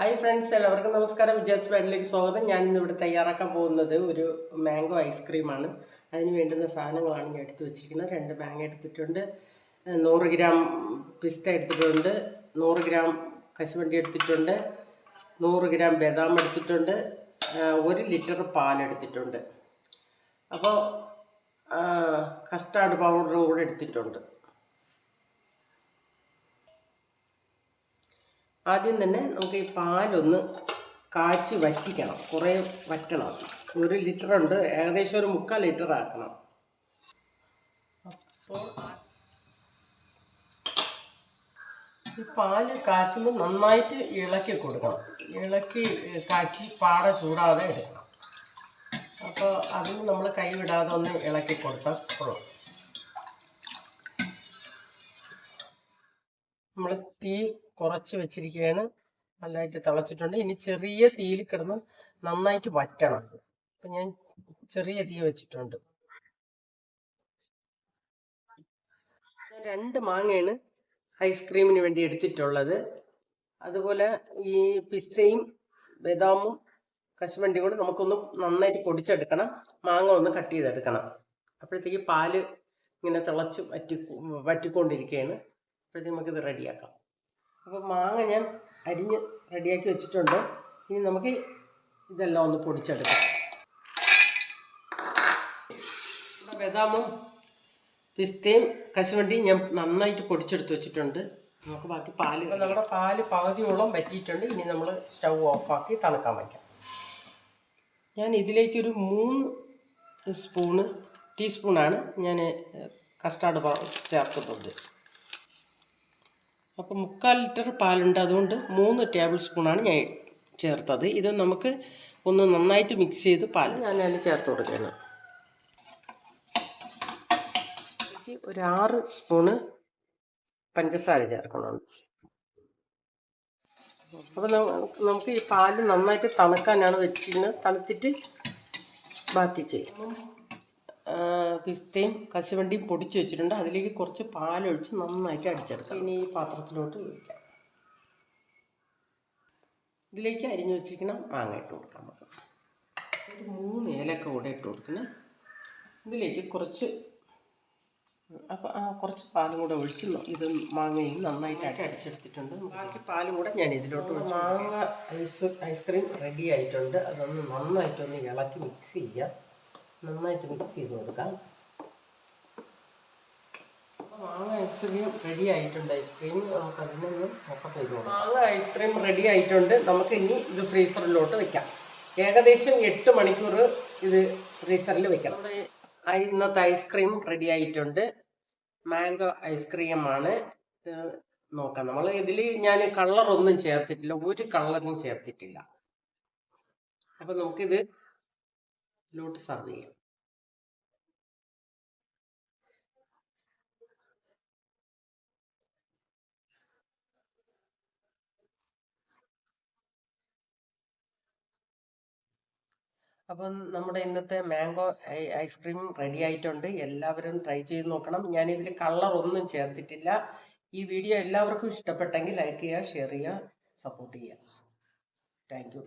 Hi friends, എല്ലാവർക്കും നമസ്കാരം. വിജയാസ് വേൾഡിലേക്ക് സ്വാഗതം. ഞാൻ ഇന്നിവിടെ തയ്യാറാക്കാൻ പോകുന്നത് ഒരു മാംഗോ ഐസ്ക്രീമാണ്. അതിന് വേണ്ടുന്ന സാധനങ്ങളാണ് ഞാൻ എടുത്ത് വെച്ചിരിക്കുന്നത്. 2 മാങ്ങ എടുത്തിട്ടുണ്ട്, 100 ഗ്രാം പിസ്ത എടുത്തിട്ടുണ്ട്, 100 ഗ്രാം കശുവണ്ടി എടുത്തിട്ടുണ്ട്, 100 ഗ്രാം ബദാം എടുത്തിട്ടുണ്ട്, 1 ലിറ്റർ പാലെടുത്തിട്ടുണ്ട്. അപ്പോൾ കസ്റ്റാർഡ് പൗഡറും കൂടെ എടുത്തിട്ടുണ്ട്. ആദ്യം തന്നെ നമുക്ക് ഈ പാലൊന്ന് കാച്ചി വറ്റിക്കണം. കുറേ വറ്റണം. 1 ലിറ്റർ ഉണ്ട്, ഏകദേശം ഒരു 3/4 ലിറ്റർ ആക്കണം. അപ്പോൾ ഈ പാല് കാച്ചുമ്പോൾ നന്നായിട്ട് ഇളക്കി കൊടുക്കണം. ഇളക്കി കാച്ചി പാടെ ചൂടാതെ എടുക്കണം. അപ്പോൾ അതിന് നമ്മൾ കൈ വിടാതെ ഒന്ന് ഇളക്കി കൊടുത്താൽ കൊള്ളും. നമ്മൾ തീ കുറച്ച് വെച്ചിരിക്കുകയാണ്. നന്നായിട്ട് തിളച്ചിട്ടുണ്ട്. ഇനി ചെറിയ തീയിൽ കിടന്ന് നന്നായിട്ട് വറ്റണം. അപ്പം ഞാൻ ചെറിയ തീ വെച്ചിട്ടുണ്ട്. 2 മാങ്ങയാണ് ഐസ്ക്രീമിന് വേണ്ടി എടുത്തിട്ടുള്ളത്. അതുപോലെ ഈ പിസ്തയും ബദാമും കശുവണ്ടിയും കൂടെ നമുക്കൊന്ന് നന്നായിട്ട് പൊടിച്ചെടുക്കണം. മാങ്ങ ഒന്ന് കട്ട് ചെയ്തെടുക്കണം. അപ്പോഴത്തേക്ക് പാല് ഇങ്ങനെ തിളച്ച് വറ്റിക്കൊണ്ടിരിക്കുകയാണ്. അപ്പോഴത്തേക്ക് നമുക്കിത് റെഡിയാക്കാം. അപ്പോൾ മാങ്ങ ഞാൻ അരിഞ്ഞ് റെഡിയാക്കി വെച്ചിട്ടുണ്ട്. ഇനി നമുക്ക് ഇതെല്ലാം ഒന്ന് പൊടിച്ചെടുക്കാം. ബദാമും പിസ്തയും കശുവണ്ടിയും ഞാൻ നന്നായിട്ട് പൊടിച്ചെടുത്ത് വെച്ചിട്ടുണ്ട്. നമുക്ക് ബാക്കി പാല്, നമ്മുടെ പാല് പകുതിയോളം വറ്റിയിട്ടുണ്ട്. ഇനി നമ്മൾ സ്റ്റൗ ഓഫാക്കി തണുക്കാൻ വയ്ക്കാം. ഞാൻ ഇതിലേക്കൊരു 3 ടീസ്പൂണാണ് ഞാൻ കസ്റ്റാർഡ് ചേർക്കുന്നുണ്ട്. അപ്പോൾ 3/4 ലിറ്റർ പാലുണ്ട്, അതുകൊണ്ട് 3 ടേബിൾ സ്പൂണാണ് ഞാൻ ചേർത്തത്. ഇത് നമുക്ക് ഒന്ന് നന്നായിട്ട് മിക്സ് ചെയ്ത് പാൽ ഞാൻ അതിൽ ചേർത്ത് കൊടുക്കുകയാണ്. ഒരു 6 സ്പൂണ് പഞ്ചസാര ചേർക്കണുണ്ട്. അപ്പോൾ നമുക്ക് ഈ പാല് നന്നായിട്ട് തണുക്കാനാണ് വെച്ചിരിക്കുന്നത്. തണുത്തിട്ട് ബാക്കി ചെയ്യും. പിസ്തയും കശുവണ്ടിയും പൊടിച്ച് വെച്ചിട്ടുണ്ട്. അതിലേക്ക് കുറച്ച് പാലൊഴിച്ച് നന്നായിട്ട് അടിച്ചെടുക്കാം. ഇനി ഈ പാത്രത്തിലോട്ട് ഒഴിക്കാം. ഇതിലേക്ക് അരിഞ്ഞു വെച്ചിരിക്കണം മാങ്ങ ഇട്ട് കൊടുക്കാം. നമുക്ക് ഒരു 3 ഏലക്ക കൂടെ ഇട്ട് കൊടുക്കണം. ഇതിലേക്ക് കുറച്ച് പാലും കൂടെ ഒഴിച്ച് ഇത് മാങ്ങയിൽ നന്നായിട്ട് അടിച്ചെടുത്തിട്ടുണ്ട്. ബാക്കി പാലും കൂടെ ഞാൻ ഇതിലോട്ട് ഒഴിച്ചു. മാങ്ങ ഐസ്ക്രീം റെഡി ആയിട്ടുണ്ട്. അതൊന്ന് നന്നായിട്ടൊന്ന് ഇളക്കി മിക്സ് ചെയ്യാം. നന്നായിട്ട് മിക്സ് ചെയ്ത് കൊടുക്കാം. മാങ്ങ ഐസ്ക്രീം റെഡി ആയിട്ടുണ്ട്. നമുക്ക് അതിനൊന്ന് ഓപ്പൺ ചെയ്ത് കൊടുക്കാം. മാങ്ങ ഐസ്ക്രീം റെഡി ആയിട്ടുണ്ട്. നമുക്ക് ഇനി ഇത് ഫ്രീസറിലോട്ട് വെക്കാം. ഏകദേശം 8 മണിക്കൂർ ഇത് ഫ്രീസറിൽ വെക്കണം. നമ്മുടെ ഇന്നത്തെ ഐസ്ക്രീം റെഡി ആയിട്ടുണ്ട്. മാംഗോ ഐസ്ക്രീമാണ്. നോക്കാം. നമ്മൾ ഇതിൽ ഞാൻ കളറൊന്നും ചേർത്തിട്ടില്ല, ഒരു കളറും ചേർത്തിട്ടില്ല. അപ്പം നമുക്കിത് ഇതിലോട്ട് സർവ് ചെയ്യാം. അപ്പം നമ്മുടെ ഇന്നത്തെ മാംഗോ ഐസ്ക്രീം റെഡി ആയിട്ടുണ്ട്. എല്ലാവരും ട്രൈ ചെയ്ത് നോക്കണം. ഞാനിതിൽ കളറൊന്നും ചേർത്തിട്ടില്ല. ഈ വീഡിയോ എല്ലാവർക്കും ഇഷ്ടപ്പെട്ടെങ്കിൽ ലൈക്ക് ചെയ്യുക, ഷെയർ ചെയ്യുക, സപ്പോർട്ട് ചെയ്യുക. Thank you.